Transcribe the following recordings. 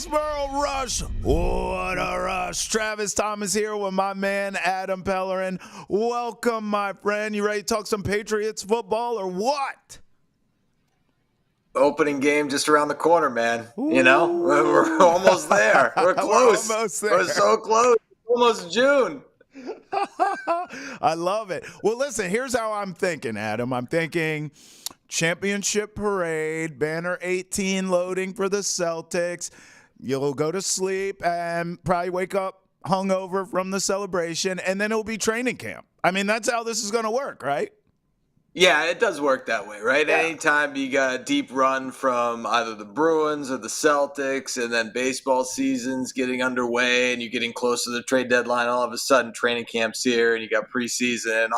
Foxboro Rush. What a rush. Travis Thomas here with my man Adam Pellerin. Welcome, my friend. You ready to talk some Patriots football or what? Opening game just around the corner, man. Ooh. You know, we're almost there. We're close. We're almost there. We're so close. Almost June. I love it. Well, listen, here's how I'm thinking, Adam. I'm thinking championship parade, banner 18 loading for the Celtics. You'll go to sleep and probably wake up hungover from the celebration, and then it'll be training camp. I mean, that's how this is going to work, right? Yeah, it does work that way, right? Yeah. Anytime you got a deep run from either the Bruins or the Celtics, and then baseball season's getting underway and you're getting close to the trade deadline, all of a sudden training camp's here and you got preseason and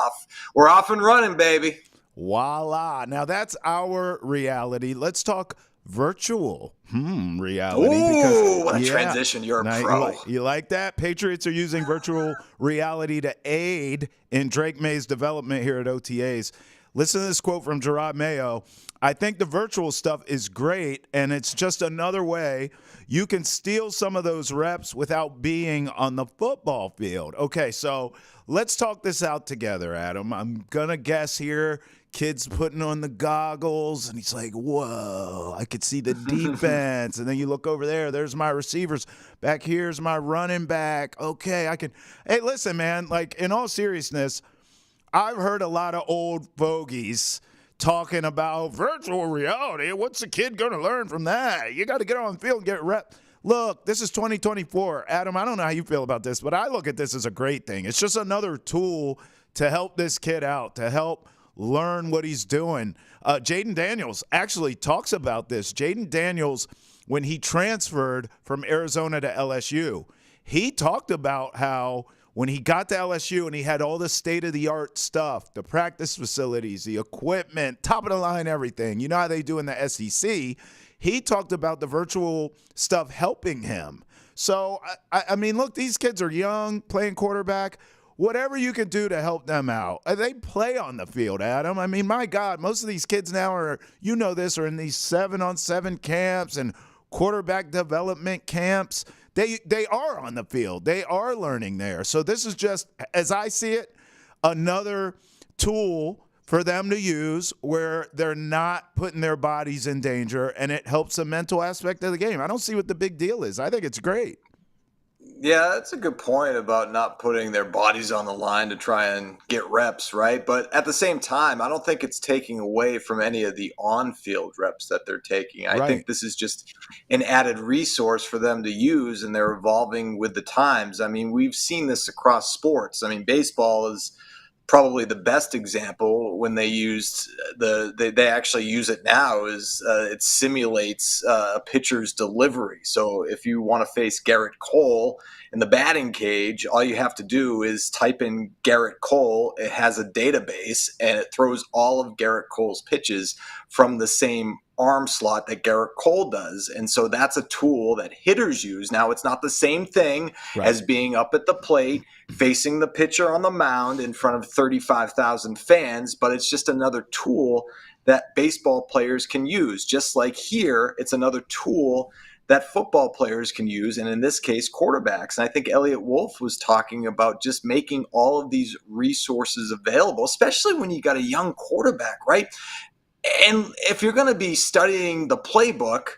we're off and running, baby. Voila. Now that's our reality. Let's talk virtual reality. Ooh, what a transition. You're a pro. You like that? Patriots are using virtual reality to aid in Drake May's development here at OTAs. Listen to this quote from Jerod Mayo. I think the virtual stuff is great, and it's just another way you can steal some of those reps without being on the football field. Okay, so let's talk this out together, Adam. I'm going to guess here, kid's putting on the goggles, and he's like, whoa, I could see the defense. And then you look over there, there's my receivers. Back here's my running back. Okay, I can – hey, listen, man, like in all seriousness, I've heard a lot of old fogies talking about virtual reality. What's the kid going to learn from that? You got to get on the field and get rep. Look, this is 2024. Adam, I don't know how you feel about this, but I look at this as a great thing. It's just another tool to help this kid out, to help learn what he's doing. Jaden Daniels actually talks about this. Jaden Daniels, when he transferred from Arizona to LSU, he talked about how when he got to LSU and he had all the state-of-the-art stuff, the practice facilities, the equipment, top-of-the-line everything, you know how they do in the SEC, he talked about the virtual stuff helping him. So, I mean, look, these kids are young, playing quarterback. Whatever you can do to help them out. They play on the field, Adam. I mean, my God, most of these kids now are, you know this, are in these 7-on-7 camps and quarterback development camps. They are on the field. They are learning there. So this is just, as I see it, another tool for them to use where they're not putting their bodies in danger, and it helps the mental aspect of the game. I don't see what the big deal is. I think it's great. Yeah, that's a good point about not putting their bodies on the line to try and get reps, right? But at the same time, I don't think it's taking away from any of the on-field reps that they're taking. I think this is just an added resource for them to use, and they're evolving with the times. I mean, we've seen this across sports. I mean, baseball is probably the best example when they used they actually use it now is it simulates a pitcher's delivery. So if you want to face Garrett Cole in the batting cage, all you have to do is type in Garrett Cole. It has a database and it throws all of Garrett Cole's pitches from the same arm slot that Garrett Cole does. And so that's a tool that hitters use. Now, it's not the same thing as being up at the plate, facing the pitcher on the mound in front of 35,000 fans, but it's just another tool that baseball players can use. Just like here, it's another tool that football players can use, and in this case, quarterbacks. And I think Elliot Wolf was talking about just making all of these resources available, especially when you got a young quarterback, right? And if you're going to be studying the playbook,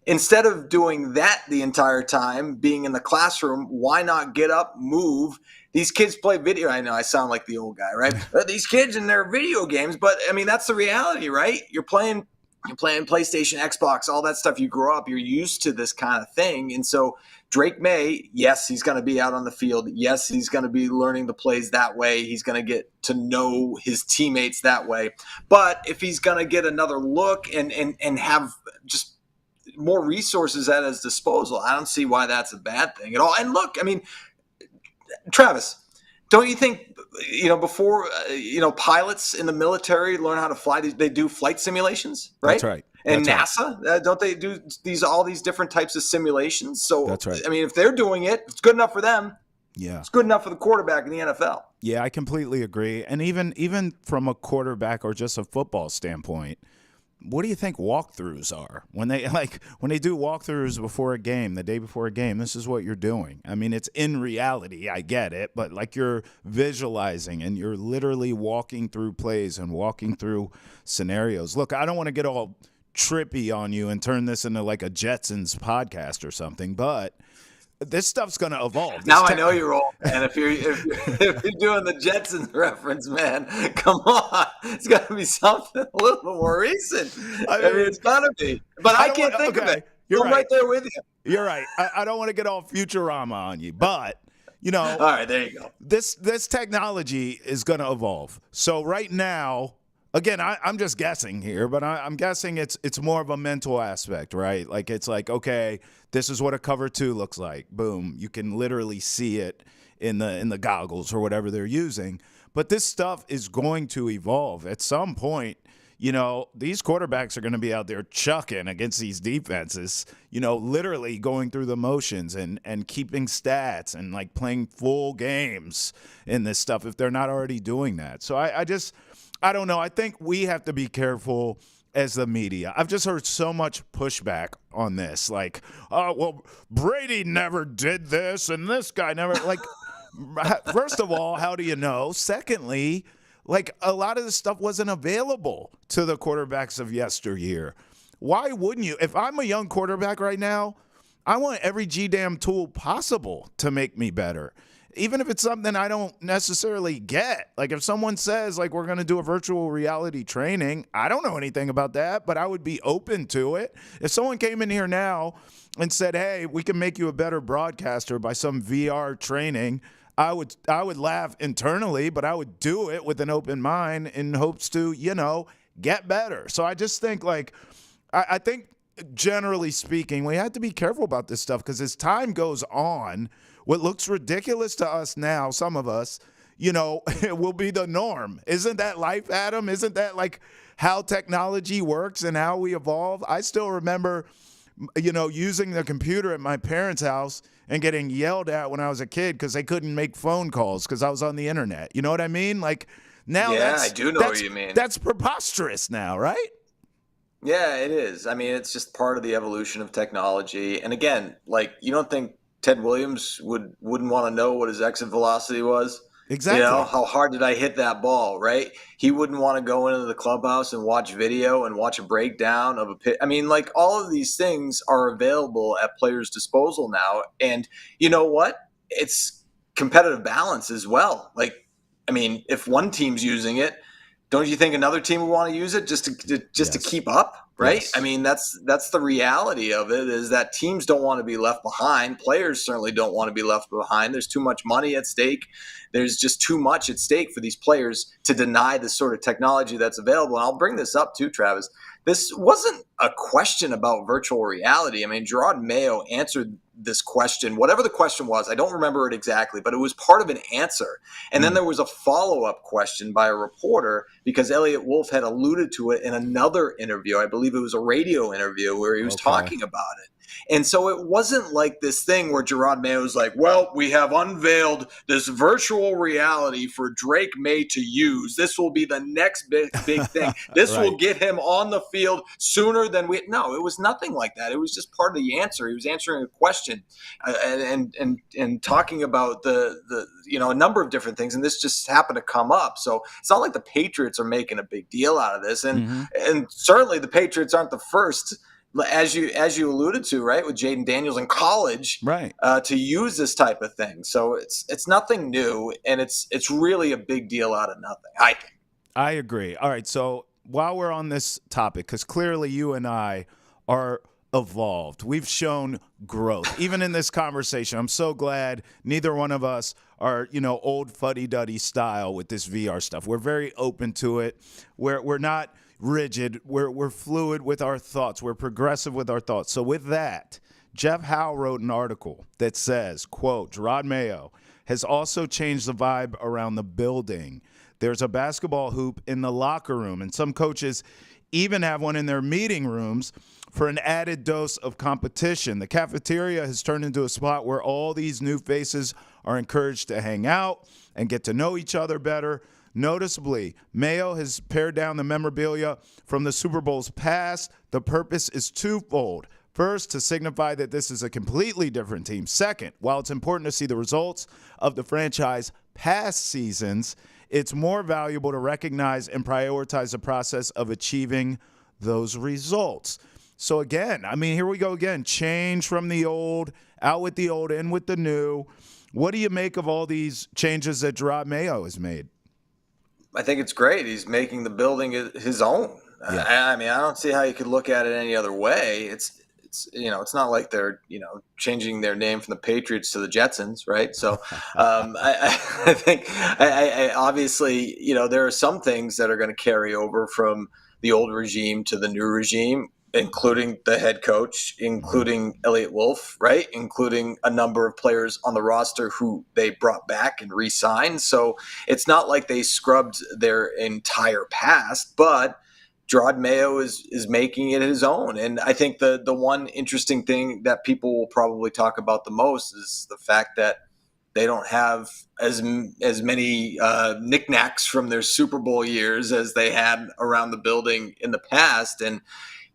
instead of doing that the entire time, being in the classroom, why not get up, move? These kids play video. I know I sound like the old guy, right? These kids in their video games, but I mean, that's the reality, right? You're playing PlayStation, Xbox, all that stuff. You grow up, you're used to this kind of thing. And so Drake Maye, yes, he's going to be out on the field. Yes, he's going to be learning the plays that way. He's going to get to know his teammates that way. But if he's going to get another look and have just more resources at his disposal, I don't see why that's a bad thing at all. And look, I mean, Travis, don't you think, before, pilots in the military learn how to fly, they do flight simulations, right? That's right. And NASA, don't they do all these different types of simulations? So, that's right. I mean, if they're doing it, it's good enough for them. Yeah. It's good enough for the quarterback in the NFL. Yeah, I completely agree. And even from a quarterback or just a football standpoint, what do you think walkthroughs are? When they do walkthroughs before a game, the day before a game, this is what you're doing. I mean, it's in reality, I get it, but like you're visualizing and you're literally walking through plays and walking through scenarios. Look, I don't want to get all trippy on you and turn this into like a Jetsons podcast or something, but this stuff's going to evolve. Now I know you're old, man. If you're doing the Jetsons reference, man, come on. It's got to be something a little bit more recent. I mean it's got to be. But I can't think of it. I'm right there with you. You're right. I don't want to get all Futurama on you, but all right, there you go. This technology is going to evolve. So right now, again, I'm just guessing here, but I'm guessing it's more of a mental aspect, right? Like it's like, okay, this is what a cover 2 looks like. Boom, you can literally see it in the goggles or whatever they're using. But this stuff is going to evolve at some point. These quarterbacks are going to be out there chucking against these defenses. Literally going through the motions and keeping stats and like playing full games in this stuff if they're not already doing that. So I don't know. I think we have to be careful as the media. I've just heard so much pushback on this. Like, oh, well, Brady never did this and this guy never. Like, first of all, how do you know? Secondly, like a lot of this stuff wasn't available to the quarterbacks of yesteryear. Why wouldn't you? If I'm a young quarterback right now, I want every G-damn tool possible to make me better. Even if it's something I don't necessarily get. Like if someone says, like, we're going to do a virtual reality training, I don't know anything about that, but I would be open to it. If someone came in here now and said, hey, we can make you a better broadcaster by some VR training, I would laugh internally, but I would do it with an open mind in hopes to, get better. So I just think, like, I think generally speaking, we have to be careful about this stuff because as time goes on, what looks ridiculous to us now, some of us, it will be the norm. Isn't that life, Adam? Isn't that like how technology works and how we evolve? I still remember, using the computer at my parents' house and getting yelled at when I was a kid because they couldn't make phone calls because I was on the internet. You know what I mean? Like now I do know what you mean. That's preposterous now, right? Yeah, it is. I mean, it's just part of the evolution of technology. And again, like you don't think Ted Williams wouldn't want to know what his exit velocity was? Exactly. How hard did I hit that ball, right? He wouldn't want to go into the clubhouse and watch video and watch a breakdown of a pit. I mean, like all of these things are available at players' disposal now. And you know what? It's competitive balance as well. Like, I mean, if one team's using it, don't you think another team would want to use it just to keep up? Right. Yes. I mean, that's the reality of it is that teams don't want to be left behind. Players certainly don't want to be left behind. There's too much money at stake. There's just too much at stake for these players to deny the sort of technology that's available. And I'll bring this up too, Travis. This wasn't a question about virtual reality. I mean, Jerod Mayo answered this question, whatever the question was. I don't remember it exactly, but it was part of an answer. And then there was a follow-up question by a reporter because Elliot Wolf had alluded to it in another interview. I believe it was a radio interview where he was talking about it. And so it wasn't like this thing where Jerod Mayo was like, well, we have unveiled this virtual reality for Drake Maye to use. This will be the next big thing. This will get him on the field sooner than we. No, it was nothing like that. It was just part of the answer. He was answering a question and talking about the a number of different things. And this just happened to come up. So it's not like the Patriots are making a big deal out of this. And certainly the Patriots aren't the first, as you alluded to, right, with Jaden Daniels in college, right, to use this type of thing. So it's nothing new, and it's really a big deal out of nothing, I think. I agree. All right, so while we're on this topic, because clearly you and I are evolved. We've shown growth, even in this conversation. I'm so glad neither one of us are, old fuddy-duddy style with this VR stuff. We're very open to it. We're not rigid. We're fluid with our thoughts. We're progressive with our thoughts. So with that, Jeff Howe wrote an article that says, quote, Jerod Mayo has also changed the vibe around the building. There's a basketball hoop in the locker room, and some coaches even have one in their meeting rooms for an added dose of competition. The cafeteria has turned into a spot where all these new faces are encouraged to hang out and get to know each other better. Noticeably, Mayo has pared down the memorabilia from the Super Bowls past. The purpose is twofold. First, to signify that this is a completely different team. Second, while it's important to see the results of the franchise past seasons, it's more valuable to recognize and prioritize the process of achieving those results. So again, I mean, here we go again. Change from the old, out with the old, in with the new. What do you make of all these changes that Jerod Mayo has made? I think it's great. He's making the building his own. Yeah. I mean, I don't see how you could look at it any other way. It's it's not like they're changing their name from the Patriots to the Jetsons, right? So I think I obviously there are some things that are going to carry over from the old regime to the new regime, including the head coach, including Elliott Wolf, right? Including a number of players on the roster who they brought back and re-signed. So it's not like they scrubbed their entire past, but Jerod Mayo is making it his own. And I think the one interesting thing that people will probably talk about the most is the fact that they don't have as many knickknacks from their Super Bowl years as they had around the building in the past. And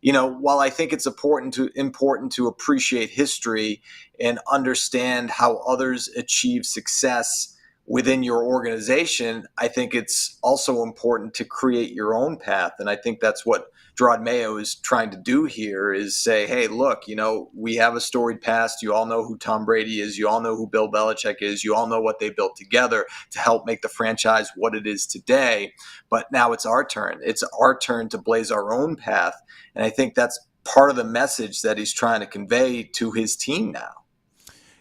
while I think it's important to appreciate history and understand how others achieve success within your organization, I think it's also important to create your own path. And I think that's what Jerod Mayo is trying to do here, is say, hey, look, we have a storied past. You all know who Tom Brady is. You all know who Bill Belichick is. You all know what they built together to help make the franchise what it is today. But now it's our turn. It's our turn to blaze our own path. And I think that's part of the message that he's trying to convey to his team now.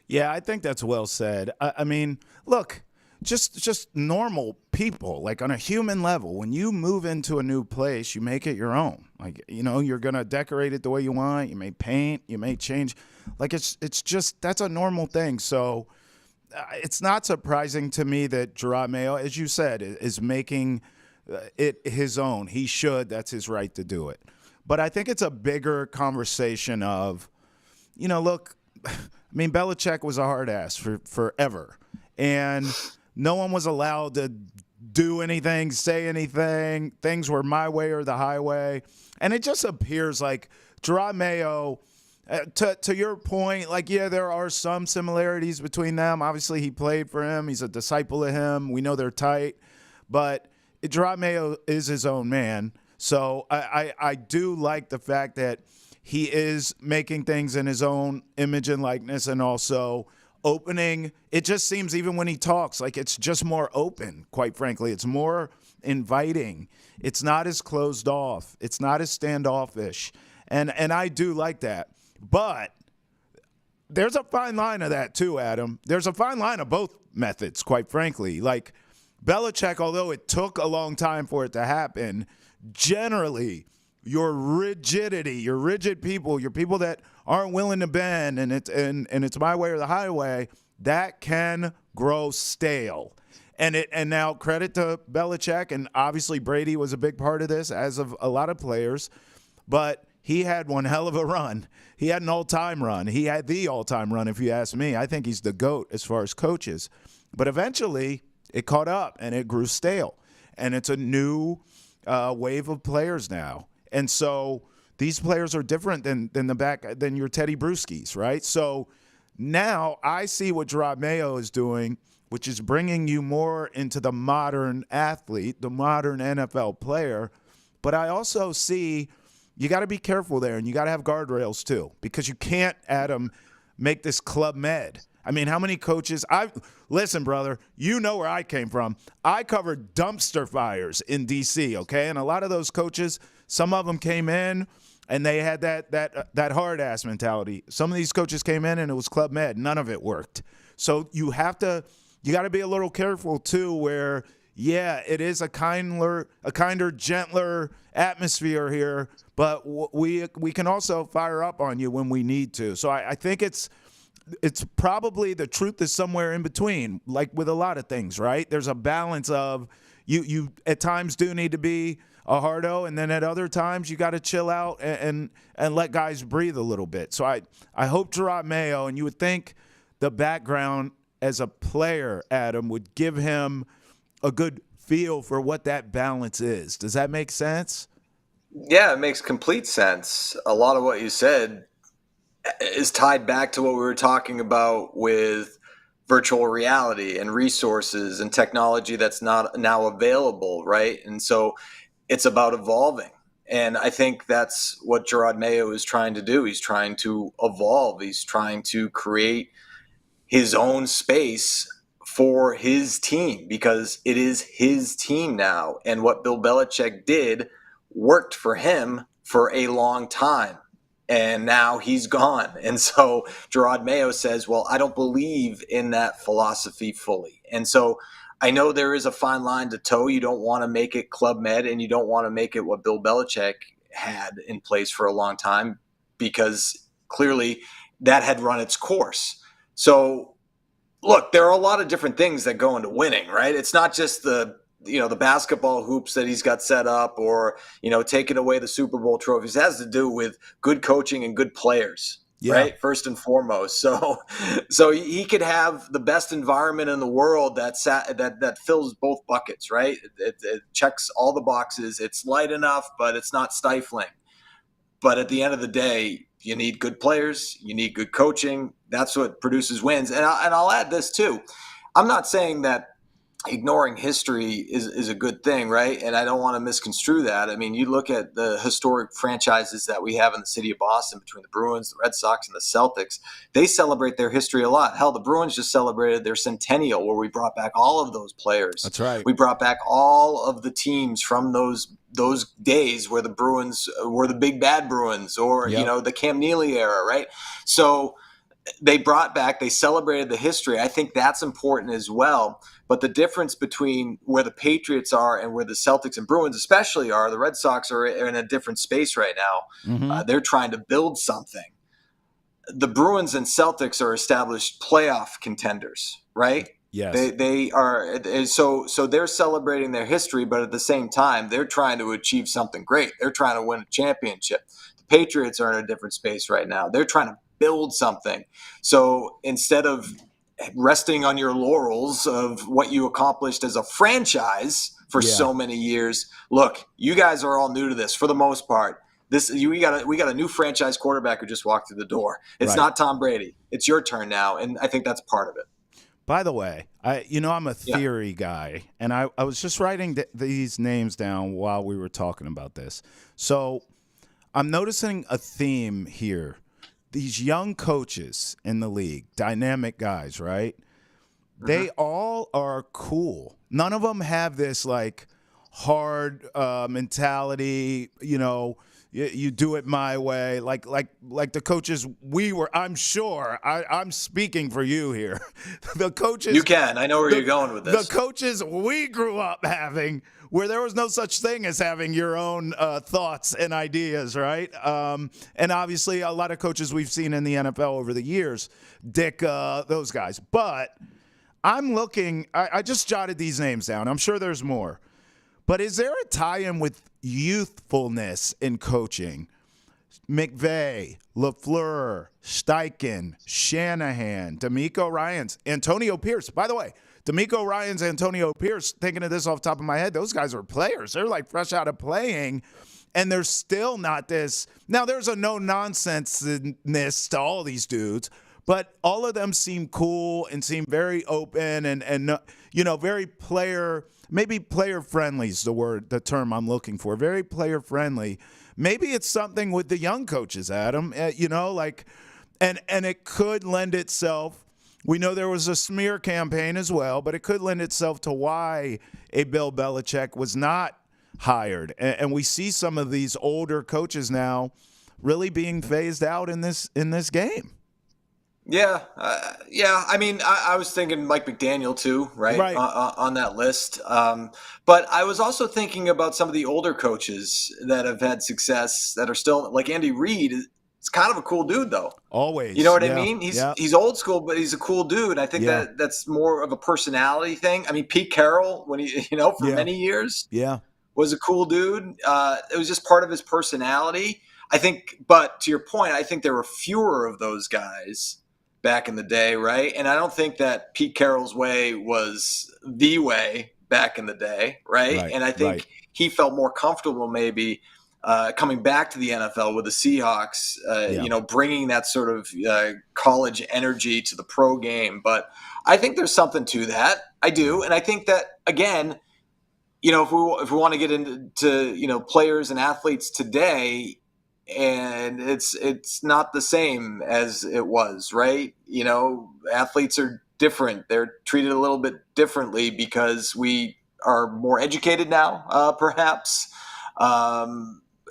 Yeah, I think that's well said. I mean, look, just normal people, like on a human level, when you move into a new place, you make it your own. Like, you're going to decorate it the way you want. You may paint, you may change. Like, it's just, that's a normal thing. So it's not surprising to me that Jerod Mayo, as you said, is making it his own. He should. That's his right to do it. But I think it's a bigger conversation of, look, I mean, Belichick was a hard ass for forever. And no one was allowed to do anything, say anything. Things were my way or the highway. And it just appears like Jerod Mayo, to your point, like, yeah, there are some similarities between them. Obviously, he played for him. He's a disciple of him. We know they're tight. But Jerod Mayo is his own man. So I do like the fact that he is making things in his own image and likeness, and also opening. It just seems, even when he talks, like it's just more open, quite frankly. It's more inviting. It's not as closed off. It's not as standoffish. And I do like that. But there's a fine line of that too, Adam. There's a fine line of both methods, quite frankly. Like Belichick, although it took a long time for it to happen, generally your rigidity, your rigid people, your people that aren't willing to bend, and it's my way or the highway, that can grow stale. And now credit to Belichick, and obviously Brady was a big part of this, as of a lot of players, but he had one hell of a run. He had an all-time run. He had the all-time run, if you ask me. I think he's the GOAT as far as coaches. But eventually it caught up and it grew stale. And it's a new wave of players now. And so these players are different than your Teddy Bruschi's, right? So now I see what Jerod Mayo is doing, which is bringing you more into the modern athlete, the modern NFL player. But I also see you got to be careful there, and you got to have guardrails too, because you can't, Adam, make this Club Med. I mean, how many coaches? Listen, brother, you know where I came from. I covered dumpster fires in D.C., okay? And a lot of those coaches, some of them came in and they had that hard-ass mentality. Some of these coaches came in and it was Club Med. None of it worked. So you got to be a little careful too, where, yeah, it is a kinder, gentler atmosphere here, but we can also fire up on you when we need to. So I think it's probably, the truth is somewhere in between, like with a lot of things, right? There's a balance of you at times do need to be a hardo, and then at other times you got to chill out and let guys breathe a little bit. So I hope Jerod Mayo, and you would think the background as a player, Adam, would give him a good feel for what that balance is. Does that make sense? Yeah, it makes complete sense. A lot of what you said is tied back to what we were talking about with virtual reality and resources and technology that's not now available, right? And so it's about evolving. And I think that's what Jerod Mayo is trying to do. He's trying to evolve. He's trying to create his own space for his team because it is his team now. And what Bill Belichick did worked for him for a long time. And now he's gone. And so Jerod Mayo says, well, I don't believe in that philosophy fully. And so I know there is a fine line to toe. You don't want to make it Club Med and you don't want to make it what Bill Belichick had in place for a long time because clearly that had run its course. So look, there are a lot of different things that go into winning, right? It's not just the basketball hoops that he's got set up or, taking away the Super Bowl trophies. It has to do with good coaching and good players, right? First and foremost. So he could have the best environment in the world that fills both buckets, right? It checks all the boxes. It's light enough, but it's not stifling. But at the end of the day, you need good players. You need good coaching. That's what produces wins. And I'll add this too. I'm not saying that ignoring history is a good thing, right? And I don't want to misconstrue that. I mean, you look at the historic franchises that we have in the city of Boston between the Bruins, the Red Sox, and the Celtics. They celebrate their history a lot. Hell, the Bruins just celebrated their centennial where we brought back all of those players. That's right. We brought back all of the teams from those days where the Bruins were the big bad Bruins or, the Cam Neely era, right? So they celebrated the history. I think that's important as well. But the difference between where the Patriots are and where the Celtics and Bruins especially are, the Red Sox are in a different space right now. Mm-hmm. They're trying to build something. The Bruins and Celtics are established playoff contenders, right? Yes. They are. So they're celebrating their history, but at the same time, they're trying to achieve something great. They're trying to win a championship. The Patriots are in a different space right now. They're trying to build something. So instead of resting on your laurels of what you accomplished as a franchise for so many years, look, you guys are all new to this for the most part. We got a new franchise quarterback who just walked through the door. It's not Tom Brady. It's your turn now, and I think that's part of it. By the way, I'm a theory guy, and I was just writing these names down while we were talking about this. So I'm noticing a theme here. These young coaches in the league, dynamic guys, right? Mm-hmm. They all are cool. None of them have this like hard mentality, you do it my way. Like the coaches I'm sure, I'm speaking for you here. The coaches. You can. I know where you're going with this. The coaches we grew up having, where there was no such thing as having your own thoughts and ideas, right? And obviously a lot of coaches we've seen in the NFL over the years, Dick, those guys. But I'm looking, I just jotted these names down. I'm sure there's more. But is there a tie-in with youthfulness in coaching? McVay, LaFleur, Steichen, Shanahan, D'Amico Ryans, Antonio Pierce. By the way, D'Amico Ryans, Antonio Pierce, thinking of this off the top of my head, those guys are players. They're like fresh out of playing, and they're still not this. Now, there's a no-nonsense-ness to all these dudes, but all of them seem cool and seem very open and very player – maybe player-friendly is the term I'm looking for. Very player-friendly. Maybe it's something with the young coaches, Adam, and it could lend itself. We know there was a smear campaign as well, but it could lend itself to why a Bill Belichick was not hired. And we see some of these older coaches now really being phased out in this game. Yeah. I mean, I was thinking Mike McDaniel too, right? On that list. But I was also thinking about some of the older coaches that have had success that are still like Andy Reid. It's kind of a cool dude, though. Always. You know what I mean? He's old school, but he's a cool dude. I think that's more of a personality thing. I mean, Pete Carroll, when he, for many years, was a cool dude. It was just part of his personality, I think. But to your point, I think there were fewer of those guys back in the day, right? And I don't think that Pete Carroll's way was the way back in the day, right? Right, And I think he felt more comfortable maybe coming back to the NFL with the Seahawks, bringing that sort of college energy to the pro game. But I think there's something to that. I do. And I think that, again, if we want to get into players and athletes today, and it's not the same as it was, right? Athletes are different. They're treated a little bit differently because we are more educated now, perhaps,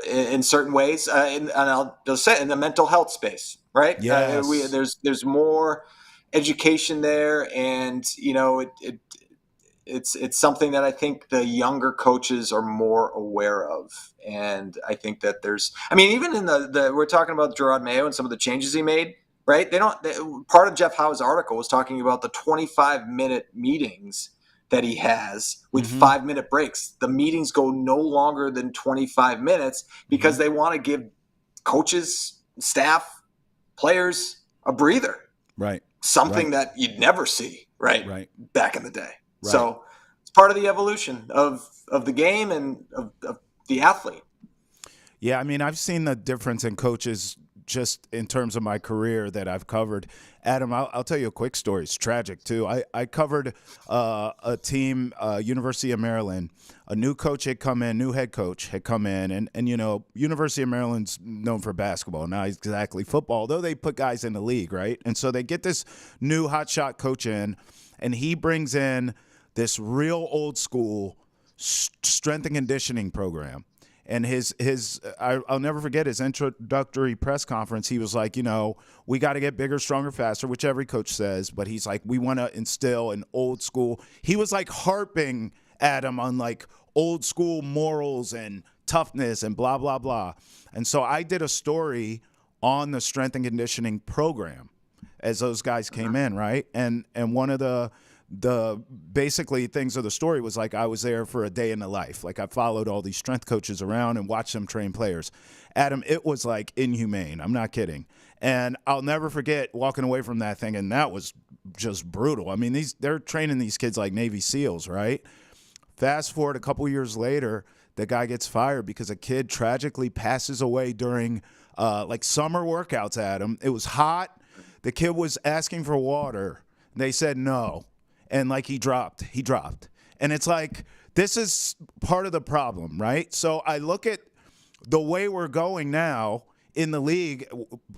in certain ways. And I'll just say in the mental health space, right? Yes. There's more education there, and it's something that I think the younger coaches are more aware of. And I think that even in we're talking about Jerod Mayo and some of the changes he made, right? Part of Jeff Howe's article was talking about the 25-minute meetings that he has with 5-minute breaks. The meetings go no longer than 25 minutes because they want to give coaches, staff, players a breather. Right. Something that you'd never see, right? Back in the day. Right. So it's part of the evolution of the game and of the athlete. Yeah, I've seen the difference in coaches just in terms of my career that I've covered. Adam, I'll tell you a quick story. It's tragic, too. I covered a team, University of Maryland. A new coach had come in, new head coach had come in. And University of Maryland's known for basketball, not exactly football, though they put guys in the league, right? And so they get this new hotshot coach in, and he brings in this real old school strength and conditioning program. And I'll never forget his introductory press conference. He was like, we got to get bigger, stronger, faster, which every coach says. But he's like, we want to instill an old school. He was like harping at him on like old school morals and toughness and blah, blah, blah. And so I did a story on the strength and conditioning program as those guys came in, right? And one of the basically things of the story was like I was there for a day in the life. Like I followed all these strength coaches around and watched them train players. Adam, it was like inhumane. I'm not kidding. And I'll never forget walking away from that thing, and that was just brutal. They're training these kids like Navy SEALs, right? Fast forward a couple years later, the guy gets fired because a kid tragically passes away during like summer workouts, Adam. It was hot. The kid was asking for water. They said no. And like he dropped. And it's like, this is part of the problem, right? So I look at the way we're going now in the league,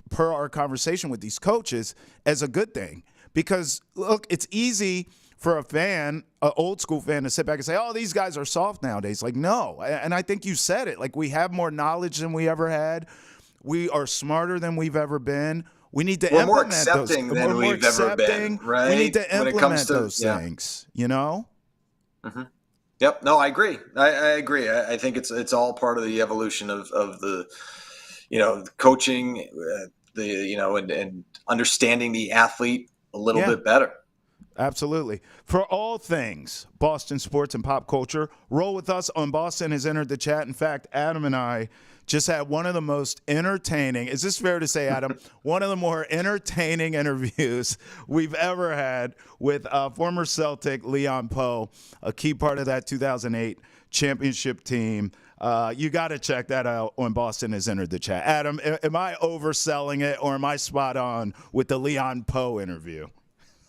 per our conversation with these coaches, as a good thing. Because, look, it's easy for a fan, an old school fan, to sit back and say, oh, these guys are soft nowadays. Like, no. And I think you said it. Like, we have more knowledge than we ever had. We are smarter than we've ever been. We need to implement more accepting those. than we've ever been, right? We need to implement those things, Mm-hmm. Yep. No, I agree. I agree. I think it's all part of the evolution of the, coaching, and understanding the athlete a little bit better. Absolutely. For all things Boston sports and pop culture, roll with us on Boston has entered the chat. In fact, Adam and I just had one of the most entertaining, is this fair to say, Adam, one of the more entertaining interviews we've ever had with former Celtic Leon Powe, a key part of that 2008 championship team. You got to check that out when Boston has entered the chat. Adam, am I overselling it, or am I spot on with the Leon Powe interview?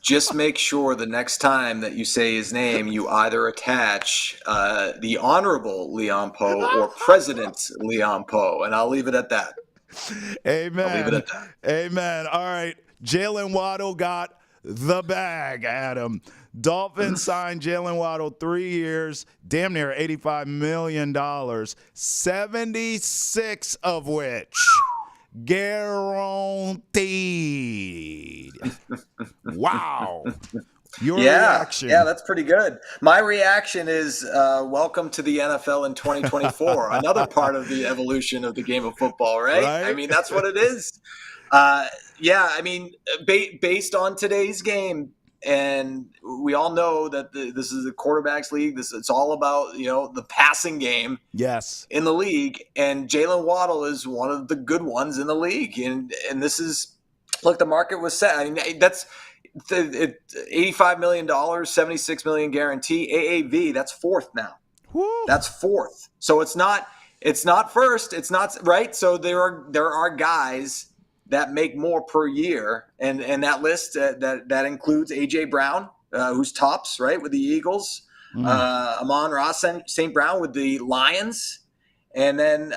Just make sure the next time that you say his name, you either attach the Honorable Leon Powe or President Leon Powe, and I'll leave it at that. Amen. I'll leave it at that. Amen. All right. Jalen Waddle got the bag, Adam. Dolphins signed Jalen Waddle 3 years, damn near $85 million, 76 of which guaranteed. Wow. Your reaction. Yeah, that's pretty good. My reaction is welcome to the NFL in 2024. Another part of the evolution of the game of football, right? That's what it is. Based on today's game, and we all know that this is a quarterback's league. It's all about the passing game. Yes, in the league, and Jalen Waddle is one of the good ones in the league. And this is, look, the market was set. $85 million, $76 million guarantee. AAV, that's fourth now. Woo. That's fourth. So it's not first. It's not right. So there are guys that make more per year, and that list that includes AJ Brown, who's tops right with the Eagles, Amon-Ra St. Brown with the Lions, and then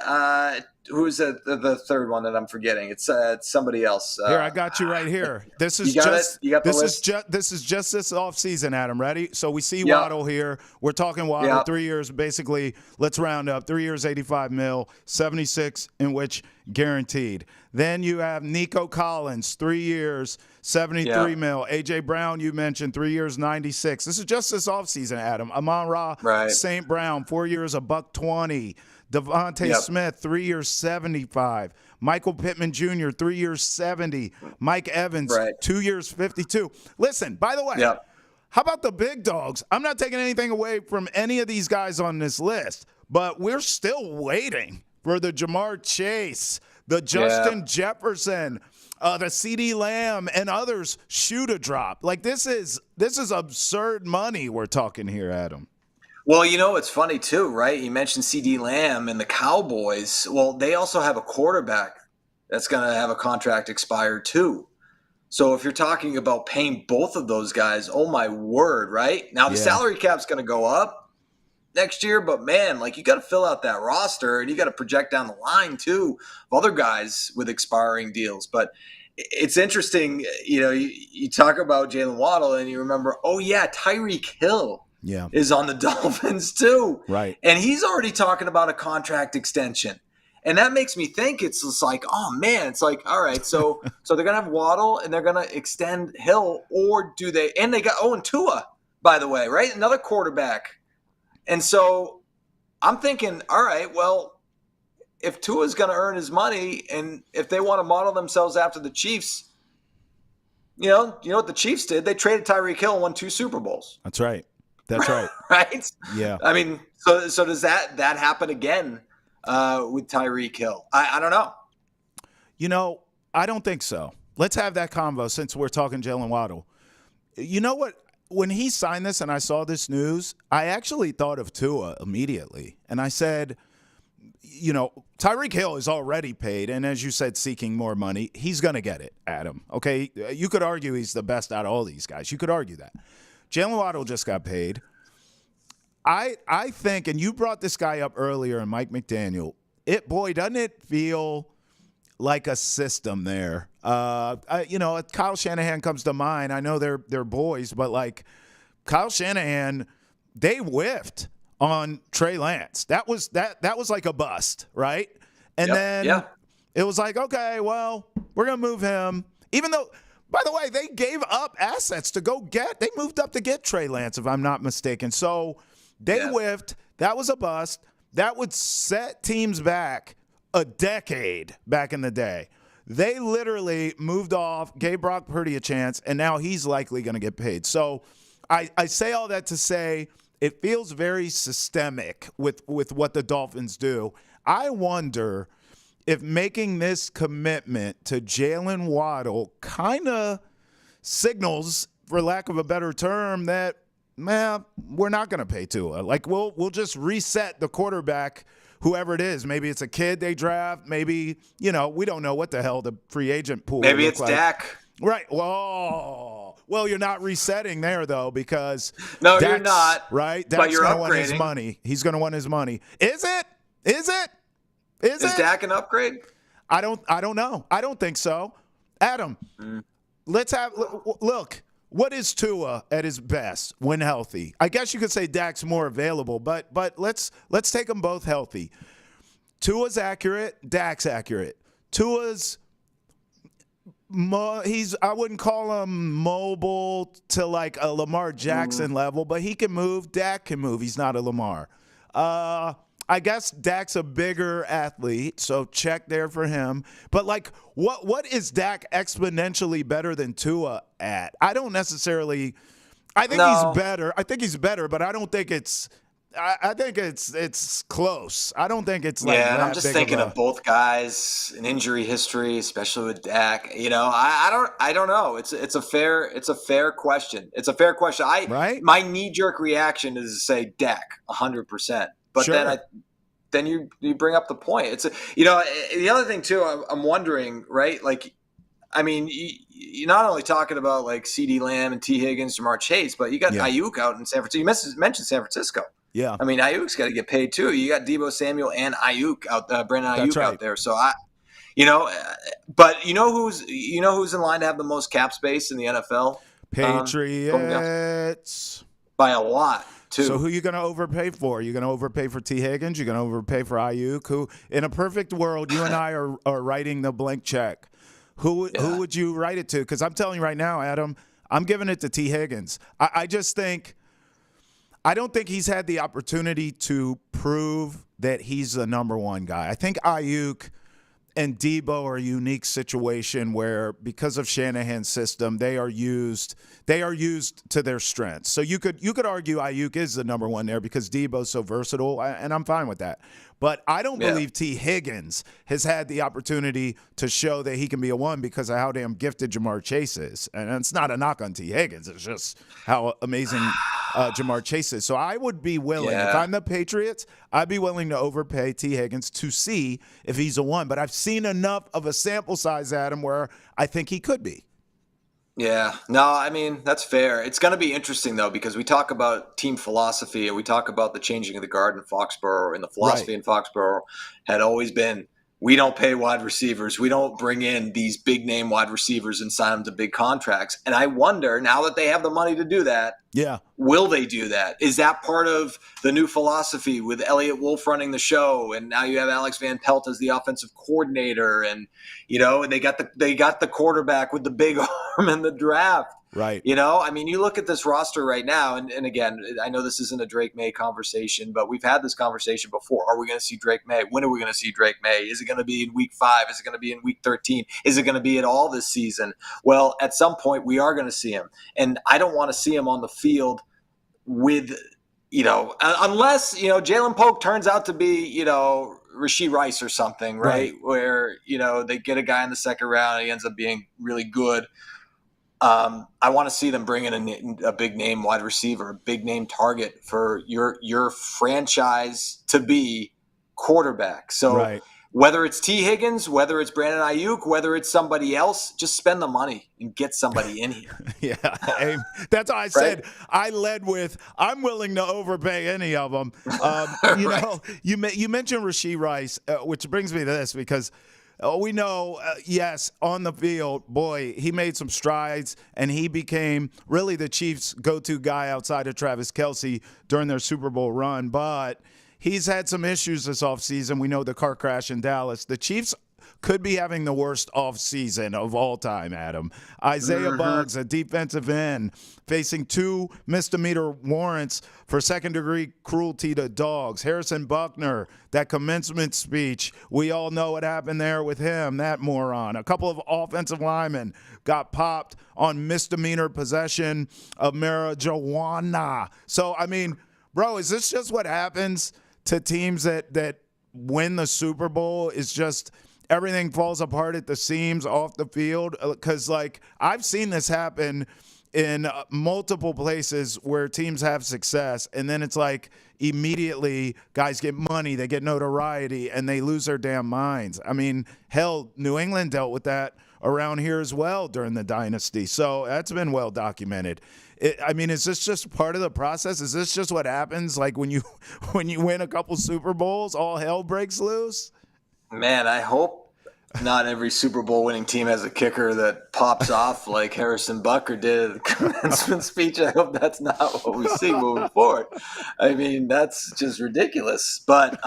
who's the third one that I'm forgetting? It's somebody else. Here, I got you right here. This is you got just it? You got the this list? is just this offseason, Adam. Ready? So we see Yep. Waddle here. We're talking Waddle, Yep. 3 years, basically. Let's round up. 3 years, 85 mil, 76 in which guaranteed. Then you have Nico Collins, 3 years, 73 Yep. mil. AJ Brown, you mentioned, 3 years, 96. This is just this offseason, Adam. Amon-Ra Right. St. Brown, 4 years, $120. Devontae Yep. Smith, 3 years, 75. Michael Pittman Jr., 3 years, 70. Mike Evans, Right. 2 years, 52. Listen, by the way, Yep. how about the big dogs? I'm not taking anything away from any of these guys on this list, but we're still waiting for the Jamar Chase, the Justin Jefferson, the CeeDee Lamb, and others shoe to drop. Like, this is absurd money we're talking here, Adam. Well, it's funny too, right? You mentioned CeeDee Lamb and the Cowboys. Well, they also have a quarterback that's going to have a contract expire too. So if you're talking about paying both of those guys, oh my word, right? Now the salary cap's going to go up next year, but man, like, you got to fill out that roster, and you got to project down the line too of other guys with expiring deals. But it's interesting, you talk about Jalen Waddle and you remember, oh yeah, Tyreek Hill is on the Dolphins too. Right. And he's already talking about a contract extension. And that makes me think it's just like, oh man, it's like, all right, so they're going to have Waddle and they're going to extend Hill, or do they? And they got and Tua, by the way, right? Another quarterback. And so I'm thinking, all right, well, if Tua's going to earn his money, and if they want to model themselves after the Chiefs, you know what the Chiefs did? They traded Tyreek Hill and won 2 Super Bowls. That's right. That's right. Right? Yeah. I mean, so does that happen again with Tyreek Hill? I don't know. I don't think so. Let's have that convo since we're talking Jalen Waddle. You know what? When he signed this and I saw this news, I actually thought of Tua immediately. And I said, Tyreek Hill is already paid, and as you said, seeking more money. He's going to get it, Adam. Okay? You could argue he's the best out of all these guys. You could argue that. Jalen Waddle just got paid. I think, and you brought this guy up earlier, and Mike McDaniel, doesn't it feel like a system there? Kyle Shanahan comes to mind. I know they're boys, but like Kyle Shanahan, they whiffed on Trey Lance. That was like a bust, right? And then it was like, okay, well, we're gonna move him, even though. By the way, they gave up assets to go get. They moved up to get Trey Lance, if I'm not mistaken. So they whiffed. That was a bust. That would set teams back a decade back in the day. They literally moved off, gave Brock Purdy a chance, and now he's likely going to get paid. So I say all that to say it feels very systemic with what the Dolphins do. I wonder if making this commitment to Jalen Waddle kind of signals, for lack of a better term, that, we're not going to pay Tua. Like, we'll just reset the quarterback, whoever it is. Maybe it's a kid they draft. Maybe, we don't know what the hell the free agent pool Maybe will it's look like. Dak. Right. Well, you're not resetting there, though, because no, you're not. Right? But Dak's you're going to want his upgrading. money. He's going to want his money. Is it? Is Dak an upgrade? I don't know. I don't think so. Adam, let's have look. What is Tua at his best when healthy? I guess you could say Dak's more available, but let's take them both healthy. Tua's accurate. Dak's accurate. Tua's I wouldn't call him mobile to like a Lamar Jackson level, but he can move. Dak can move. He's not a Lamar. I guess Dak's a bigger athlete, so check there for him. But, like, what is Dak exponentially better than Tua at? I don't necessarily – I think he's better. I think he's better, but I don't think it's I think it's close. I don't think it's like Yeah, and I'm that just big of thinking a of both guys, an injury history, especially with Dak. I don't know. It's a fair question. It's a fair question. right. My knee jerk reaction is to say Dak 100%. But Sure. then you bring up the point. The other thing too. I'm wondering, right? Like, I mean, you're not only talking about like C.D. Lamb and T. Higgins, Jamar Chase, but you got Yeah. Ayuk out in San Francisco. You mentioned San Francisco. Yeah. I mean, Ayuk's got to get paid too. You got Deebo Samuel and Ayuk Brandon That's Ayuk out right. there. So you know, but who's in line to have the most cap space in the NFL? Going down Patriots. by a lot So too. who are you going to overpay for? You're going to overpay for T. Higgins. You're going to overpay for Ayuk. Who, in a perfect world, you and I are writing the blank check. Who would you write it to? Because I'm telling you right now, Adam, I'm giving it to T. Higgins. I just think I don't think he's had the opportunity to prove that he's the number one guy. I think Ayuk and Debo are a unique situation where, because of Shanahan's system, they are used to their strengths. So you could argue Ayuk is the number one there because Debo's so versatile, and I'm fine with that. But I don't Yeah. believe T. Higgins has had the opportunity to show that he can be a one because of how damn gifted Jamar Chase is. And it's not a knock on T. Higgins. It's just how amazing Jamar Chase is. So I would be willing, if Yeah. I'm the Patriots, I'd be willing to overpay T. Higgins to see if he's a one. But I've seen enough of a sample size, Adam, where I think he could be. Yeah, no, I mean, that's fair. It's going to be interesting, though, because we talk about team philosophy and we talk about the changing of the guard in Foxborough, and the philosophy Right. in Foxborough had always been we don't pay wide receivers. We don't bring in these big name wide receivers and sign them to big contracts. And I wonder, now that they have the money to do that, Yeah. will they do that? Is that part of the new philosophy with Elliott Wolf running the show, and now you have Alex Van Pelt as the offensive coordinator, and and they got the quarterback with the big arm in the draft. Right. I mean, you look at this roster right now, and again, I know this isn't a Drake Maye conversation, but we've had this conversation before. Are we going to see Drake Maye? When are we going to see Drake Maye? Is it going to be in week 5? Is it going to be in week 13? Is it going to be at all this season? Well, at some point, we are going to see him. And I don't want to see him on the field with, unless, Jalen Polk turns out to be, Rashee Rice or something, right? Where, they get a guy in the second round and he ends up being really good. I want to see them bring in a big name wide receiver, a big name target for your franchise to be quarterback. So Right. whether it's T. Higgins, whether it's Brandon Ayuk, whether it's somebody else, just spend the money and get somebody in here. Yeah, hey, that's why I said I led with I'm willing to overpay any of them. You mentioned Rashee Rice, which brings me to this because we know, yes, on the field, boy, he made some strides, and he became really the Chiefs' go-to guy outside of Travis Kelce during their Super Bowl run. But he's had some issues this offseason. We know the car crash in Dallas. The Chiefs could be having the worst offseason of all time, Adam. Isaiah Buggs, a defensive end, facing 2 misdemeanor warrants for second-degree cruelty to dogs. Harrison Buckner, that commencement speech, we all know what happened there with him, that moron. A couple of offensive linemen got popped on misdemeanor possession of marijuana. So, I mean, bro, is this just what happens to teams that win the Super Bowl? Is just everything falls apart at the seams off the field? Because, I've seen this happen in multiple places where teams have success, and then it's like immediately guys get money, they get notoriety, and they lose their damn minds. I mean, hell, New England dealt with that around here as well during the dynasty. So that's been well documented. Is this just part of the process? Is this just what happens? Like when you win a couple Super Bowls, all hell breaks loose? Man, I hope not every Super Bowl winning team has a kicker that pops off like Harrison Bucker did at the commencement speech. I hope that's not what we see moving forward. I mean, that's just ridiculous. But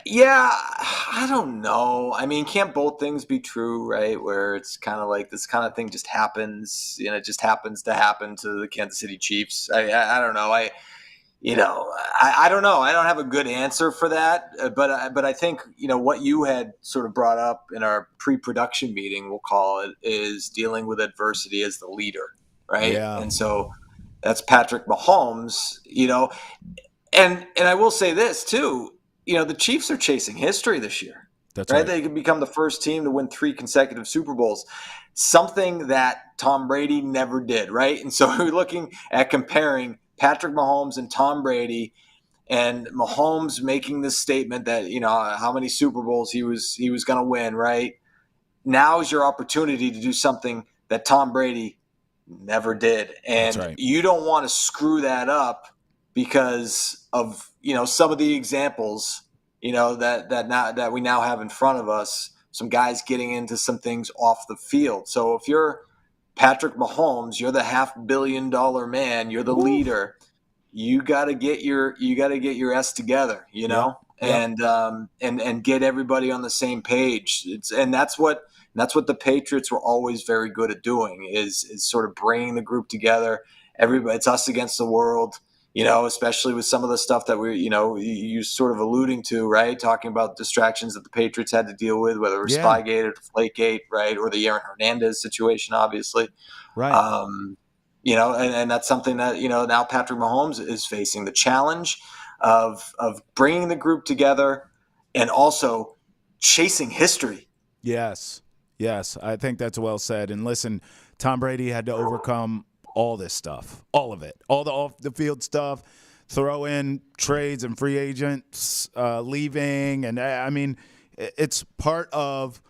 yeah, I don't know. I mean, can't both things be true, right? Where it's kind of like this kind of thing just happens, and it just happens to happen to the Kansas City Chiefs. I don't know. I don't know. I don't have a good answer for that, but I think what you had sort of brought up in our pre-production meeting, we'll call it, is dealing with adversity as the leader, right? Yeah. And so that's Patrick Mahomes. And I will say this too, the Chiefs are chasing history this year. That's Right? right. They could become the first team to win 3 consecutive Super Bowls, something that Tom Brady never did, right? And so we're looking at comparing Patrick Mahomes and Tom Brady, and Mahomes making this statement that, how many Super Bowls he was going to win, right? Now is your opportunity to do something that Tom Brady never did. That's And right. you don't want to screw that up because of, some of the examples, that we now have in front of us, some guys getting into some things off the field. So if you're Patrick Mahomes, you're the $500 million man, you're the Woo. leader. You got to get your S together, Yep. Yep. and get everybody on the same page. And that's what the Patriots were always very good at doing, is sort of bringing the group together. Everybody, it's us against the world, especially with some of the stuff that you sort of alluding to, right? Talking about distractions that the Patriots had to deal with, whether it was Yeah. Spygate or Deflategate, right? Or the Aaron Hernandez situation, obviously. Right. And that's something that, now Patrick Mahomes is facing the challenge of bringing the group together and also chasing history. Yes. Yes. I think that's well said. And listen, Tom Brady had to overcome all this stuff, all of it, all the off the field stuff, throw in trades and free agents leaving. And I mean, it's part of,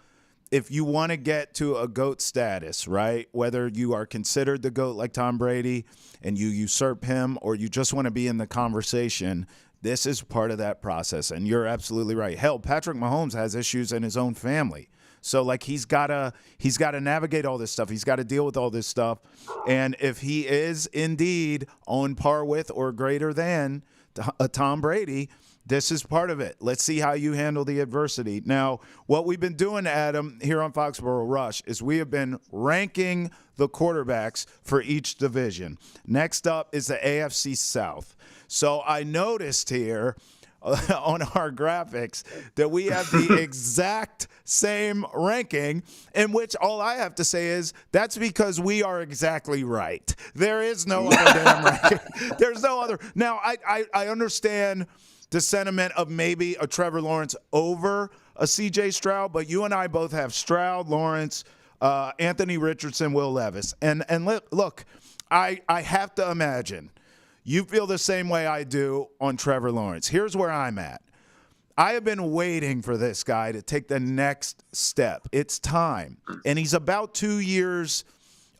if you want to get to a GOAT status, right? Whether you are considered the GOAT like Tom Brady and you usurp him, or you just want to be in the conversation, this is part of that process. And you're absolutely right. Hell, Patrick Mahomes has issues in his own family. So like he's gotta navigate all this stuff. He's got to deal with all this stuff. And if he is indeed on par with or greater than a Tom Brady, this is part of it. Let's see how you handle the adversity. Now, what we've been doing, Adam, here on Foxboro Rush is we have been ranking the quarterbacks for each division. Next up is the AFC South. So I noticed here on our graphics that we have the exact same ranking, in which all I have to say is that's because we are exactly right. There is no other damn ranking. There's no other. Now, I understand the sentiment of maybe a Trevor Lawrence over a CJ Stroud, but you and I both have Stroud, Lawrence, Anthony Richardson, Will Levis. And look, I have to imagine you feel the same way I do on Trevor Lawrence. Here's where I'm at. I have been waiting for this guy to take the next step. It's time. And he's about 2 years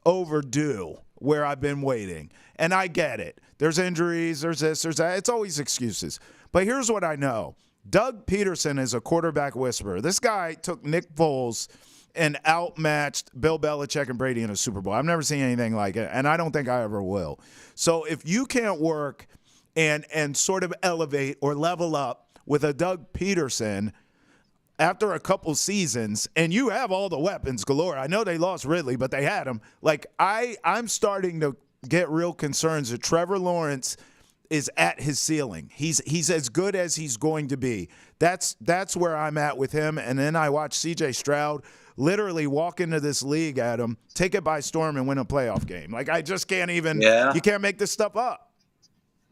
overdue where I've been waiting. And I get it. There's injuries, there's this, there's that. It's always excuses. But here's what I know. Doug Peterson is a quarterback whisperer. This guy took Nick Foles and outmatched Bill Belichick and Brady in a Super Bowl. I've never seen anything like it, and I don't think I ever will. So if you can't work and sort of elevate or level up with a Doug Peterson after a couple seasons, and you have all the weapons galore. I know they lost Ridley, but they had him. Like, I'm starting to get real concerns that Trevor Lawrence is at his ceiling. He's as good as he's going to be. That's where I'm at with him. And then I watch CJ Stroud literally walk into this league, Adam, take it by storm and win a playoff game. Like, I just can't even, you can't make this stuff up.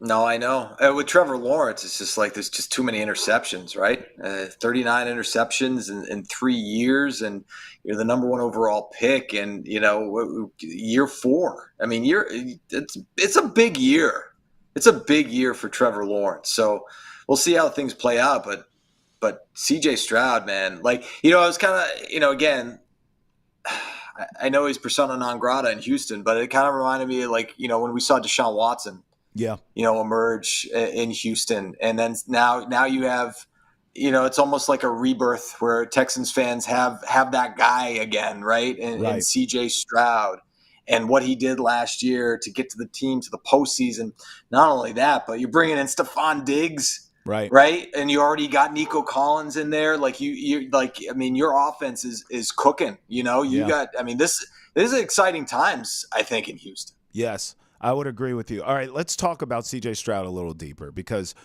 No, I know. With Trevor Lawrence, it's just like there's just too many interceptions, right? 39 interceptions in 3 years, and you're the number 1 overall pick, and year 4. I mean, it's a big year. It's a big year for Trevor Lawrence. So we'll see how things play out. But CJ Stroud, man, like, I was kind of, again, I know he's persona non grata in Houston, but it kind of reminded me of, like, when we saw Deshaun Watson, emerge in Houston. And then now you have, it's almost like a rebirth where Texans fans have that guy again, right? And CJ Stroud. And what he did last year to get to the team to the postseason. Not only that, but you're bringing in Stephon Diggs, right? And you already got Nico Collins in there. Like you like, I mean, your offense is cooking. Got. I mean, this is exciting times, I think, in Houston. Yes, I would agree with you. All right, let's talk about CJ Stroud a little deeper, because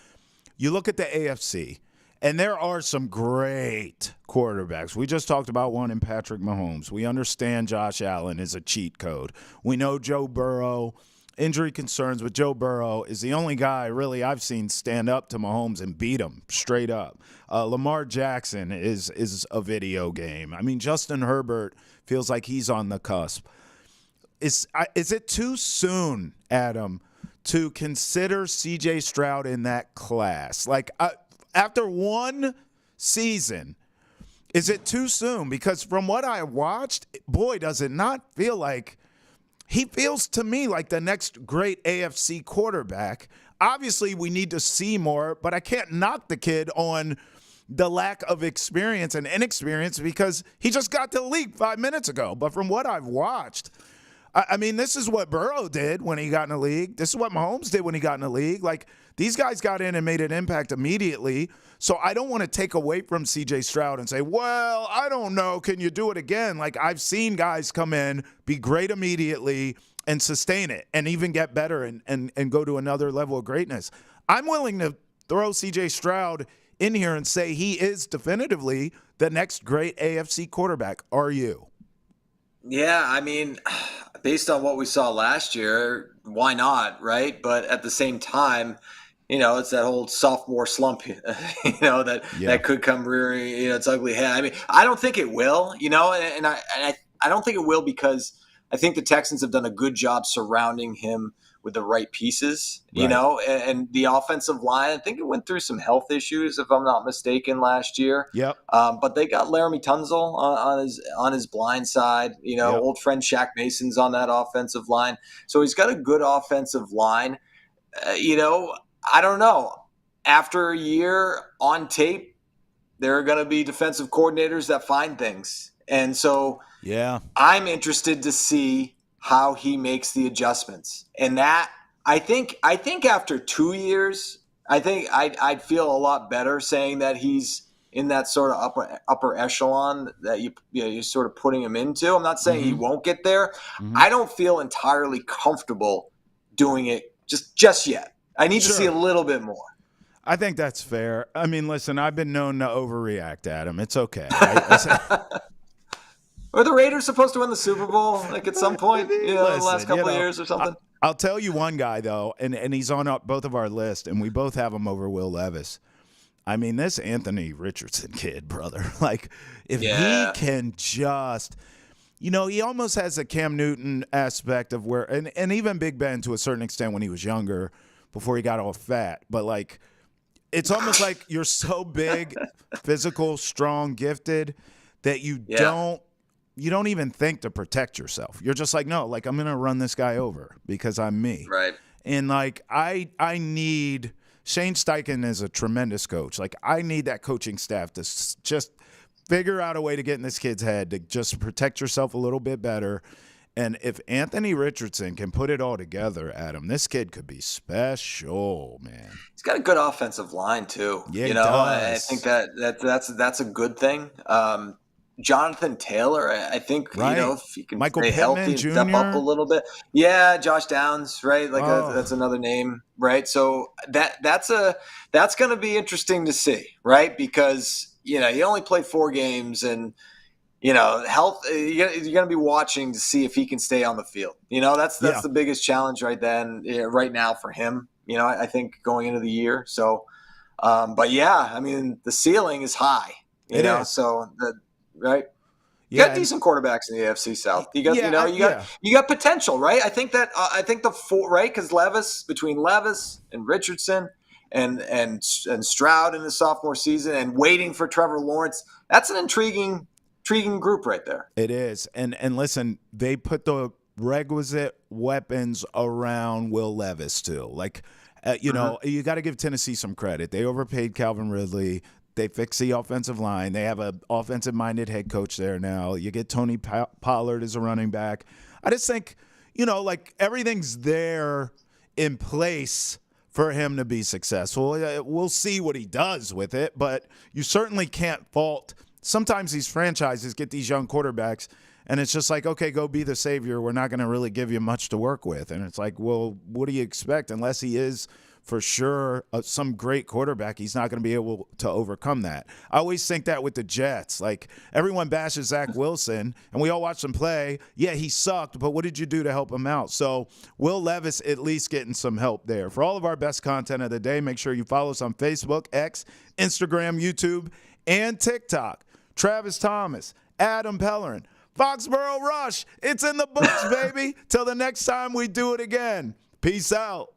you look at the AFC. And there are some great quarterbacks. We just talked about one in Patrick Mahomes. We understand Josh Allen is a cheat code. We know Joe Burrow injury concerns with Joe Burrow is the only guy really I've seen stand up to Mahomes and beat him straight up. Lamar Jackson is a video game. I mean, Justin Herbert feels like he's on the cusp. Is it too soon, Adam, to consider C.J. Stroud in that class? Like, after one season, is it too soon? Because from what I watched, boy, does it not feel like he feels to me like the next great AFC quarterback. Obviously, we need to see more, but I can't knock the kid on the lack of experience and inexperience because he just got to the league 5 minutes ago. But from what I've watched, I mean, this is what Burrow did when he got in the league. This is what Mahomes did when he got in the league. Like, these guys got in and made an impact immediately. So I don't want to take away from C.J. Stroud and say, well, I don't know, can you do it again? Like, I've seen guys come in, be great immediately, and sustain it, and even get better and go to another level of greatness. I'm willing to throw C.J. Stroud in here and say he is definitively the next great AFC quarterback. Are you? Yeah, I mean, based on what we saw last year, why not, right? But at the same time, it's that whole sophomore slump, that could come rearing, its ugly head. I mean, I don't think it will, and I don't think it will because I think the Texans have done a good job surrounding him with the right pieces, right. And the offensive line, I think it went through some health issues, if I'm not mistaken, last year. Yep. But they got Laramie Tunzel on his blind side, Old friend Shaq Mason's on that offensive line. So he's got a good offensive line. I don't know. After a year on tape, there are going to be defensive coordinators that find things. And so I'm interested to see how he makes the adjustments. And that I think after 2 years, I think I'd feel a lot better saying that he's in that sort of upper echelon that you're sort of putting him into. I'm not saying he won't get there. I don't feel entirely comfortable doing it just yet. I need to see a little bit more. I think that's fair. I mean, listen, I've been known to overreact, Adam. It's okay. Are the Raiders supposed to win the Super Bowl at some point, the last couple of years or something? I'll tell you one guy, though, and he's on both of our list, and we both have him over Will Levis. I mean, this Anthony Richardson kid, brother, if he can just – he almost has a Cam Newton aspect of where – and even Big Ben to a certain extent when he was younger before he got all fat. But, it's almost like you're so big, physical, strong, gifted that you don't even think to protect yourself. You're just like, no, I'm going to run this guy over because I'm me. Right. And, I need – Shane Steichen is a tremendous coach. I need that coaching staff to just figure out a way to get in this kid's head to just protect yourself a little bit better. And if Anthony Richardson can put it all together, Adam, this kid could be special, man. He's got a good offensive line too. Yeah, he does. I think that's a good thing. Jonathan Taylor, I think, if he can stay healthy and step up a little bit. Yeah, Josh Downs, right? That's another name, right? So that's going to be interesting to see, right? Because, you only played 4 games and, health, you're going to be watching to see if he can stay on the field. That's the biggest challenge right now for him, I think going into the year. So, but yeah, I mean, the ceiling is high, so right. You got decent quarterbacks in the AFC South. You got you got potential, right? I think the 4, right? Because between Levis and Richardson and Stroud in the sophomore season and waiting for Trevor Lawrence, that's an intriguing group right there. It is. And listen, they put the requisite weapons around Will Levis too. You got to give Tennessee some credit. They overpaid Calvin Ridley. They fix the offensive line. They have an offensive-minded head coach there now. You get Tony Pollard as a running back. I just think, everything's there in place for him to be successful. We'll see what he does with it, but you certainly can't fault. Sometimes these franchises get these young quarterbacks, and it's just like, okay, go be the savior. We're not going to really give you much to work with. And it's like, well, what do you expect unless he is for sure some great quarterback, he's not going to be able to overcome that. I always think that with the Jets. Like, everyone bashes Zach Wilson, and we all watched him play. Yeah, he sucked, but what did you do to help him out? So Will Levis at least getting some help there. For all of our best content of the day, make sure you follow us on Facebook, X, Instagram, YouTube, and TikTok. Travis Thomas, Adam Pellerin, Foxboro Rush. It's in the books, baby. Till the next time we do it again. Peace out.